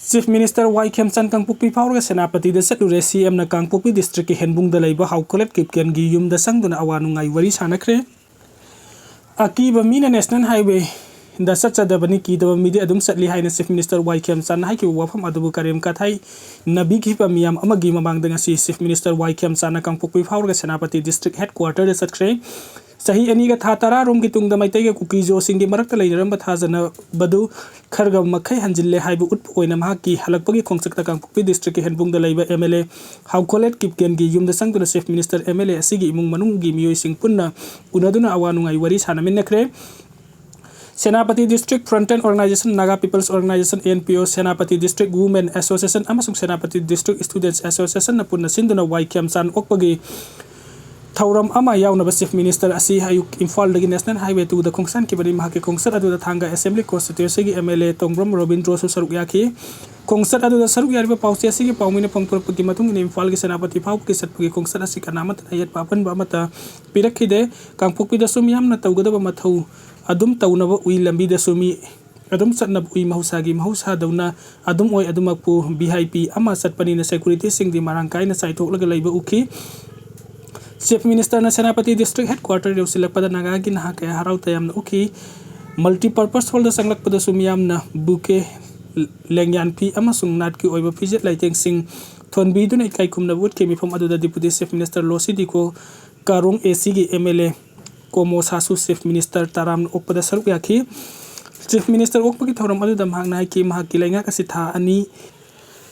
Chief Minister Waikemchan Kangpukpi Paurga Senapati the Setlure CM na Kangpukpi District ki Henbung the Labor Haukolet Kipken gi Yumda Sangduna Awanungai Wari Sanakre Akiba Mina National Highway the Satsadabani Ki the Media Adum Satli High Chief Minister Waikemchan Haki Wafam Adabu Karim Katai Nabiki Miam Amagima Bangdangasi Chief Minister Waikemchan Kangpukpi Paurga Senapati District Headquarters at Kre Sahi Aniga Tatara Rum Gitung the Meitei Kuki Jo Singi Marakta Layram Batazana Badu Karga Makai Hanjile Haibu Utpoinamaki Halapagi Konsakta Kangpukpi District Henbung the Labor MLA How Collet Kipkengi Yum the Sang to the Chief Minister MLA Sigi Mung Manungi Mio Sing Punna Unaduna Awanungai Waris Hanaminakre Senapati District Frontend Organization Naga People's Organization NPO Senapati District Women Association Amasung Senapati District Students Association Napuna Sinduna Waikemchan Okpagi Thauram ama yawnaba Chief Minister asi hayuk Imphal dagi National Highway to the Kongsan kibari mahake Kongsat adu thanga Assembly Constituency gi MLA Tongbram Robindro su saruk yaki Kongsat adu saruk yariba pausi asi gi paumine pangpurput gi matung ni Imphal gi Senapati phau ki satpagi Kongsat asi kanamat ayat papan ba mata pirakhide Kangpukpi da sum yamna tawgadaba mathau adum tawnaba ui lambi da sumi adum satnab ui mahusagi mahusa dauna adum oi adumakpu BIP ama satpani na security sing di marangkai na saitok laga laiba uki Chief Minister na Senapati District Headquarters Silakpada Nagagi na kaya haraw tayam na uki multi-purpose hall da sanglakpada sumiyam na buke lengyan pi amasung natki oiba pijit laiteng sing thonbi dun ikay kumnabut kemi from adu da Deputy Chief Minister Losi Diko Karung AC gi MLA Komo Sasu Chief Minister Taram okpada saruk yaki Chief Minister okpagi thoram adu da mahang ki mahakilainga kasi tha ani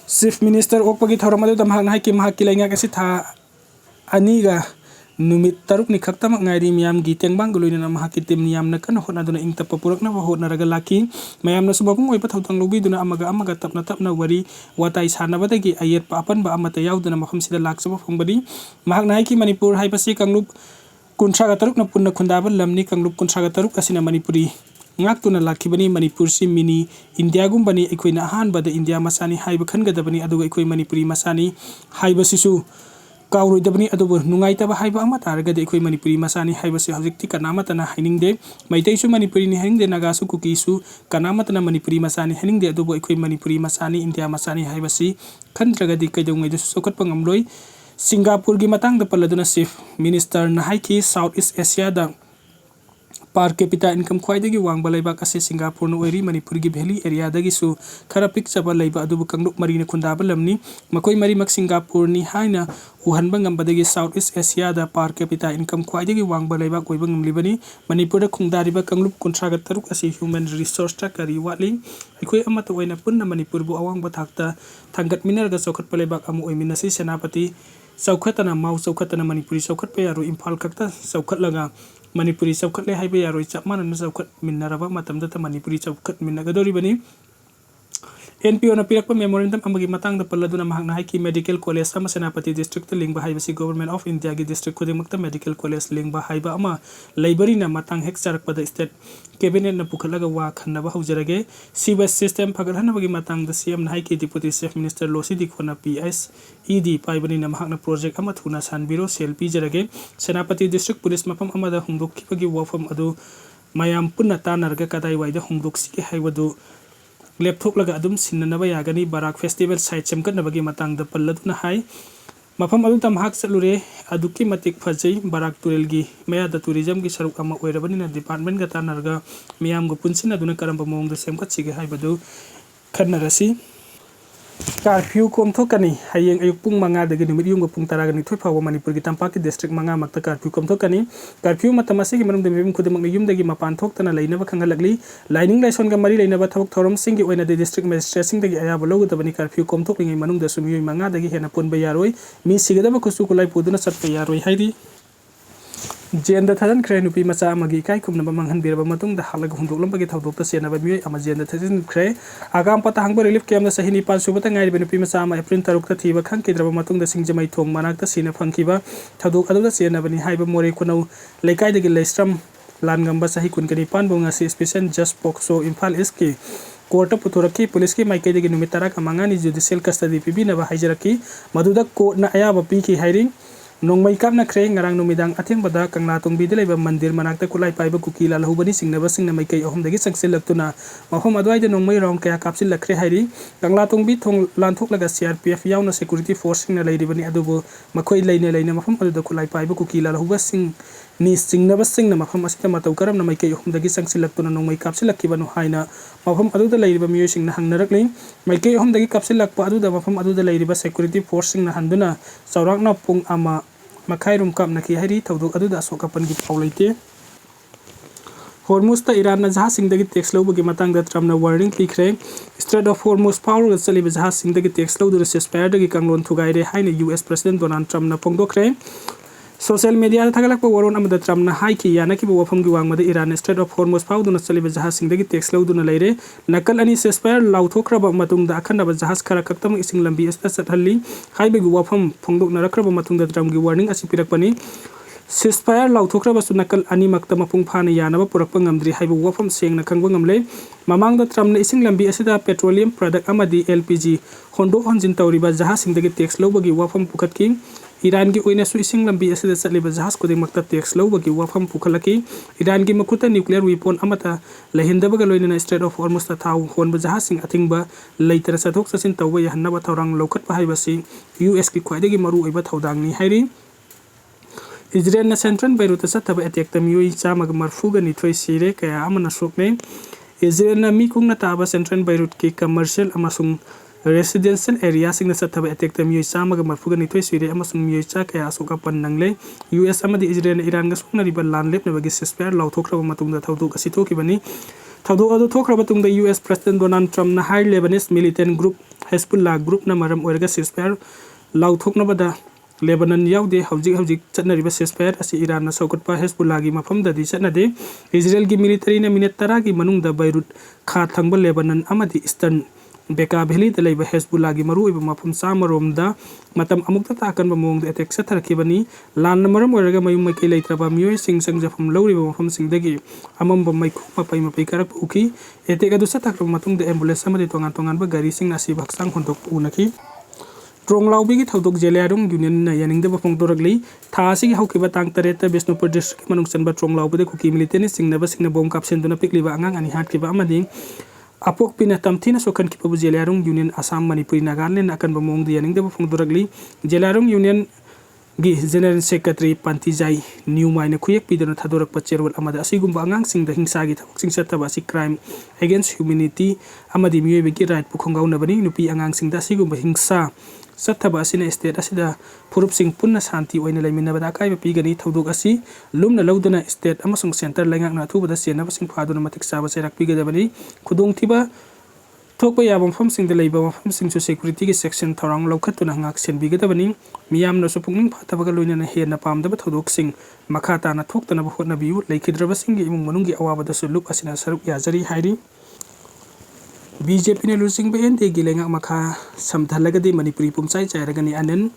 Chief Minister okpagi thoram adu da mahang ki mahakilainga kasi tha aniga numit taruk ni khaktamak ngairi miyam gi tengbang guluina na mahakitim niyam na kana hona duna ingta papurak na hona raga laki mayam na subabung oi pathautang lobi duna amaga tapna wari watai sanaba dagi ayet pa apan ba amata yauduna mafam sida laksaba phongbadi mahak nai ki Manipur haibasi kanglup kunsaga taruk na punna khundaba lamni kanglup kunsaga taruk asina Manipuri ngaktuna lakhibani Manipur si mini India gumbani ekoina ahanbada India masani haiba khangadabani aduga ekoi Manipuri masani haibasisu Kauroi dabani adubu nungai taba haiba ama taragade ekoi Manipuri masani haiba se hojikti kanamatana hainingde Meitei su Manipuri ni hainingde Naga su Kuki su kanamatana Manipuri masani hainingde adubu ekoi Manipuri masani India masani haiba si khandragadi kaidongai du sokot pangamloi Singapore gi matang da paladuna Chief Minister na haiki Southeast Asia da per capita income khwaidagi wangba laibak ase Singapore no oiri Manipur gi valley area dagi su khara pikchaba laiba adubu kangluk marina khundaba lamni makoi mari mak Singapore ni haina uhanba ngambadagi Southeast Asia da per capita income khwaidagi wangba laibak oiba ngamlibani Manipur da khungdariba kangluk kontraga taruk ase human resource ta kari watling ekoi amata oina punna Manipur bu awangba thakta thangat minar ga sokhat palaibak amu oiminasi Senapati saukhatana mau saukhatana Manipuri saukhat pe yaro Imphal khakta saukhat laga Manipuri saukhat le haiba yaroi chapmana na saukhat minnaraba matamda ta Manipuri saukhat minnagadori bani NPO na pirakpa memorandum amagi matang da paladuna mahang na haiki medical college sama Senapati district lingba haiba si government of India gi district khudimakta medical college lingba haiba ama library na matang hek charakpada state cabinet na pukhalaga wa khannaba haujarage cbs system phagarhana bagi matang da CM na haiki deputy chief minister Losi Dikhona PS ED paibani na mahang na project ama thuna sanbiro selfie jarage Senapati district police mapam amada hungdok khibagi wafam adu mayam punna tanarga kadai waida hungdok sike haibadu laptop laga adum sinnanaba yagani barak festival site semkatnabagi matang da palladuna hai mafam adu tamhak salure aduki matik phajai barak turel gi maya da tourism gi saruk ama oirabani na department ga tanarga miyam go punsin aduna karamba mong da semkat sige haibadu khanarasi curfew komthokani hayeng ayuk pung manga dagi numit yung pung taragani thoi phawa Manipur gi tampaki district manga makta curfew komthokani curfew matamasi gi manung de mebim khudimak ni yum dagi mapan thoktana leinaba khangalagli lining laison ga mari leinaba thok thorom singi oina de district magistrate dagi ayaba logodabani curfew komthoklingi manung da sumiyoi manga dagi hena ponba yaroi mi sigadaba kusu kulai puduna satpa yaroi haidi Jenda thajan kre nupi macha amagi kai kumnaba manghan biraba matung da halaga hundoklam bagi thaudokta senaba mioi ama jenda thajan kre agam pata hangba relief camp da sahini pan subata ngai be nupi macha ama April tarukta thiba khang kidraba matung da singjamai thong manakta sina phangkiba thaudok adu da senaba ni haiba more kunau leikai dagi leistram langamba sahi kunkani pan bonga si special just pokso Imphal SK court पुथुरकी police की माइके दगी नुमित तरा का मंगानी judicial custody PV नबा हाइजरकी Madhuda court ना अयाब P की hiring Nongmei Kaplakhre ngarang numidang athengbada Kangla Tongbida leba mandir manakta kulai paiba kuki lalahubani singnaba singna maikei ahumdagi sangsilaktuna mafam adwaida Nongmei round kaya kapsilakhre hairi Kangla Tongbi thong lanthoklaga CRPF yauna security force singna leiribani adubu makhoi leina mafam aduda kulai paiba kuki lalahuba ni singnaba singna mafam asita matau karamna maikei ahumdagi sangsilaktuna Nongmei kapsilakibanu haina mafam aduda leiriba miyoi singna hangnarakli maikei ahumdagi kapsilakpa aduda mafam aduda leiriba security force singna handuna chawrakna pung ama Makhairum kapnaki hairi thaudok aduda sokapangi paulaite Hormuz ta Iran na jahaz singdagi tax lawbagi matangda Trump na warning pikhre Strait of Hormuz power ga chaliba jahaz singdagi tax lawdura ceasefire dagi kanglon thugaire haina US President Donald Trump na phongdokre Social media thagalakpa waron amada Trump na haiki yanaki wafamgi wangmada Iran Strait of Hormuz pauduna chaliba jahaz singdagi tax lawduna leire nakal ani ceasefire lawthokraba matungda akhanaba jahaz khara kaktam ising lambi asta chathalli haibagi wafam phongdokna rakraba matungda Trump gi warning asi pirakpani ceasefire lawthokraba su nakal ani makta mapung phana yanaba purakpa ngamdri haibu wafam sengna khangba ngamle mamangda Trump na ising lambi asida petroleum product amadi LPG hondo honjin tawriba jahaz singdagi tax lawbagi wafam pukhatki Iran ki oina su ising lambi asida chaliba jahaz koding makta tax lawbagi wafam pukhalaki Iran ki makuta nuclear weapon amata lahindabaga loinana Strait of Hormuz ta thau honba jahaz sing athingba leitara sathok sasin tawba yahanaba thawrang lawkhatpa haibasi US ki khwaidagi maru oiba thawdangni hairi Israel na Central Beirut sathaba attack ta miyoi chamaga marfuga nithoi sire kaya amana sokne Israel na mikung na taba Central Beirut ki commercial amasung residential area sing na sathaba attack ta miyoi chamaga marfuga nithoi sire amasung miyoi cha kaya asoka pan nangle US amadi Israel na Iran ga sokna riba lan lep na bagi ceasefire lawthokraba matungda thaudok asi thokibani thaudok adu thokraba tungda US President Donald Trump na high Lebanese militant group Hezbollah group na maram oirga ceasefire lawthoknabada Lebanon yaude hawjik chatnariba ceasefire asi Iran na saukatpa Hezbollah gi mafamdadi chatnade Israel gi military na minute 10 gi manungda Beirut kha thangba Lebanon amadi Eastern Beka Valley da leiba Hezbollah gi maru iba mafam samaromda matam amukta takan ba mongda attack satharakibani lan maram oraga mayum mai kai leitraba miyoi sing sangjafam lawriba mafam singdagi amamba maikhu mapai karak uki attack adu sathakra matungda ambulance amadi tongan ba gari sing nasi baksang hontok unaki Tronglaubi thaudok Jeliarung Union na yaningda phongdoragli thasi haukiba tang tareta Bisnupur district manung sanba Tronglaubi kuki military singna bom kapsenduna pikliba Angang ani Hatkiba amadi apok pina tamthina sokan kipabu Jeliarung Union Assam Manipuri Nagaland akan bamongda yaningda phongdoragli Jeliarung Union gi General Secretary Pantijai NINGMEI na khuyek pidana thadorak pacherwal amada asigumba angang singda hingsa gi thawak sing sataba asi crime against humanity amadi miyoi gi right pukhongau nabani nupi angang singda asigumba hingsa sathaba asina state asida purup sing punna shanti oina laiminabada kaiba pigani thaudok asi lumna lawduna state amasung center laingak na thubada senaba sing phaduna matik saba serak pigadabani khudong thiba thokpa yaba mafam singda leiba mafam singsu security gi section thorang lawkhatuna ngak senbigadabani miyamna su pungning phatabaga loinana hena pamdaba thodok sing makhata na thoktana ba hotna biu leikidraba singi imung manungi awabada su lup asina saruk yajari hairi BJP ne losing ba ende gilenga makha samthalagadi manipuri pumchai chairagani anen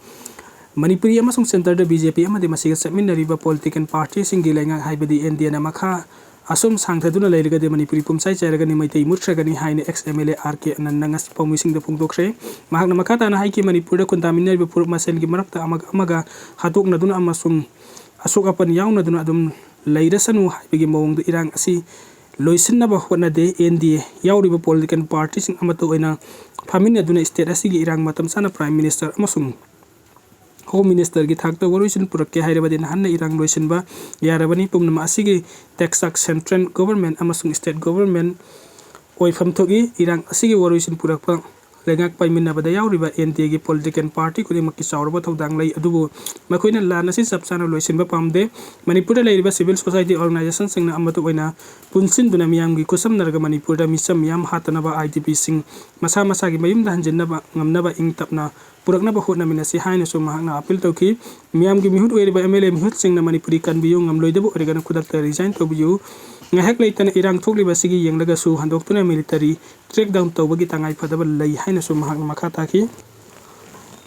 manipuri amasung center da BJP amade masiga subminariba political party sing gilenga haibadi ende na makha asum sangthaduna leiragadi manipuri pumchai chairagani Meitei mutragani haine ex MLA RK ananangas paumising da phongdokre mahakna makata na haiki manipur da kundaminariba purup masel gi marakta amaga hatok naduna amasung asokapan yauna duna adum leirasanu haibagi mawong da irang asi loisinaba hotnade NDA yauriba political party sing amato oina famina duna state asigi irang matam sana prime minister amasung home minister gi thakta waruisin purakke hairabadi hanna irang loisinba yarabani pumnama asigi texas central government amasung state government oifam thogi irang asigi waruisin purakpa lengak paiminabada yauriba NDA gi political party kudi makki saurba thodang lai adubu makoina lana sin sapsana loisinba pamde manipur da leiriba civil society organization singna amatu oina punsin duna miyam gi kusam narga manipur da misam miyam hatanaba IDP sing masa gi mayum da hanjennaba ngamnaba ingtapna puraknaba hotna minasi haina so mahakna appeal tawki miyam gi mihut oiriba MLA mihut singna manipuri kan biyu ngamloidabu oregana kudakta resign tobiyu ngahek leitana irang thokliba sigi yenglaga su handoktuna military track down tawbagi tangai phadaba lei haina su mahakna makhata ki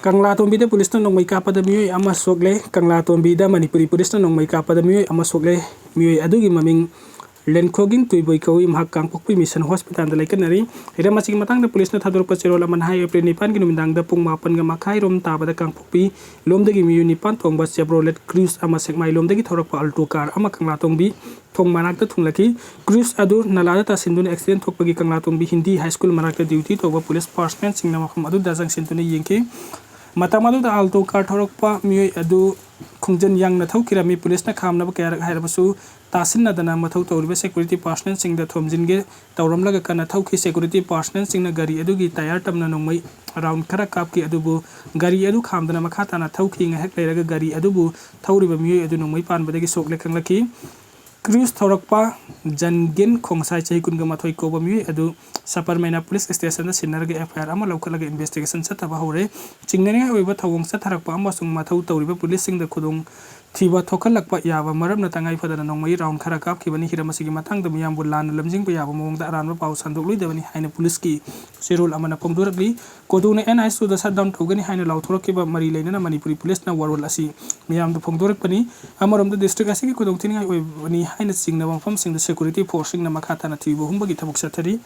Kangla Tongbida da police na Nongmei kapada miyoi ama sokle Kangla Tongbida Manipuri police na Nongmei kapada miyoi ama sokle miyoi adugi maming Lenkoging tuiboi kawi mahak kangpokpi mission hospital da laikanari hira masing matang da police na thadorpa cherol aman hai April 9 ki numindang da pung 8 ga makhai rom tabada kangpokpi lomdagi miyu 9 tongba Chevrolet Cruze ama sekmai lomdagi thorakpa alto car ama kangla tongbi thong manakta thunglaki Cruze adu nalada ta sindun accident thokpagi kangla tongbi Hindi high school manakta duty toba police personnel singna mafam adu dajang sintune yengke matama da alto car thorakpa miyu adu khungjan yang na thokirami police na khamna ba kayar hairabasu tasin nadana mathau tawriba security personnel sing da thomjinge tawramlaga kana thauki security personnel sing na gari adugi tayar tamna nongmai around khara kapki adubu gari adu khamdana makhata na thauki nga hek leiraga gari adubu thawriba miyo adu nongmai panbadagi sokle khanglaki Cruze thorakpa jangen khongsai chai kunga mathoi koba miyo adu sapar maina police station da sinarga FIR ama laukalaga investigation sataba hore chingnani oiba thawong satharakpa amasung mathau tawriba police sing da khudong thiba thokalakpa yaba maram na tangai fadana nongmai round khara kap khibani hiramasigi matang da miyam bulan lamjing pa yaba mong da aran pau sandok lui dawani haina police ki serol amana pongdorakli kodune NI su da shutdown togani haina lauthorkiba mari leina na manipuri police na warwal asi miyam da pongdorakpani amaram da district asigi kodong tiningai oibani haina singna mafam sing da security force sing na makhata na thibo humbagi thabuk sathari